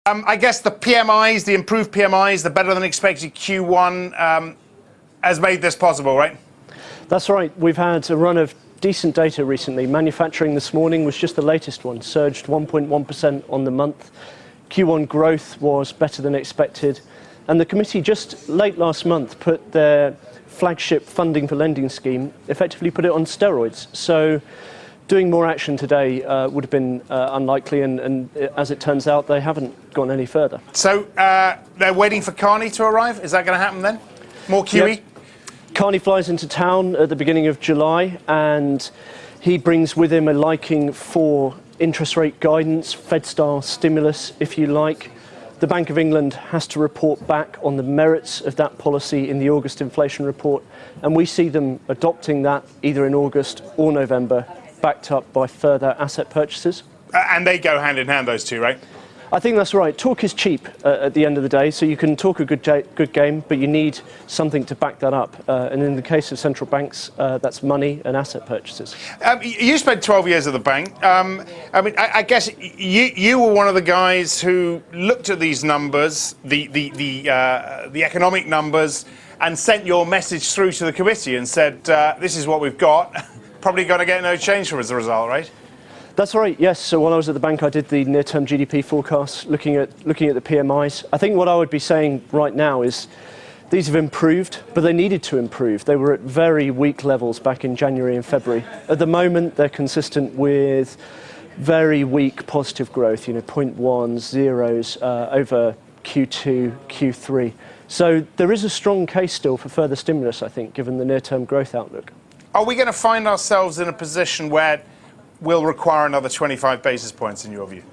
I guess the PMIs, the improved PMIs, the better than expected Q1 has made this possible, right? That's right. We've had a run of decent data recently. Manufacturing this morning was just the latest one, surged 1.1% on the month. Q1 growth was better than expected. And the committee just late last month put their flagship funding for lending scheme, effectively put it on steroids. So doing more action today would have been unlikely, and as it turns out, they haven't gone any further. So they're waiting for Carney to arrive? Is that going to happen then? More QE? Yep. Carney flies into town at the beginning of July, and he brings with him a liking for interest rate guidance, Fed-style stimulus, if you like. The Bank of England has to report back on the merits of that policy in the August inflation report, and we see them adopting that either in August or November, backed up by further asset purchases. And they go hand in hand, those two, right? I think that's right. Talk is cheap at the end of the day, so you can talk a good game, but you need something to back that up. And in the case of central banks, that's money and asset purchases. You spent 12 years at the bank. I guess you were one of the guys who looked at these numbers, the economic numbers, and sent your message through to the committee and said, this is what we've got. Probably going to get no change from as a result, right? That's right, yes. So while I was at the bank, I did the near-term GDP forecast, looking at the PMIs. I think what I would be saying right now is these have improved, but they needed to improve. They were at very weak levels back in January and February. At the moment, they're consistent with very weak positive growth, 0.1s, zeros over Q2, Q3. So there is a strong case still for further stimulus, I think, given the near-term growth outlook. Are we going to find ourselves in a position where will require another 25 basis points in your view?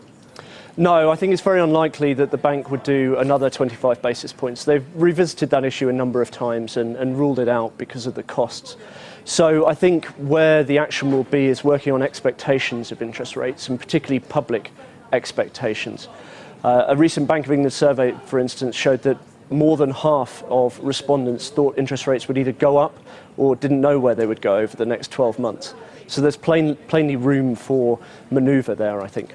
No, I think it's very unlikely that the bank would do another 25 basis points. They've revisited that issue a number of times and ruled it out because of the costs. So I think where the action will be is working on expectations of interest rates, and particularly public expectations. A recent Bank of England survey, for instance, showed that more than half of respondents thought interest rates would either go up or didn't know where they would go over the next 12 months. So there's plainly room for manoeuvre there, I think.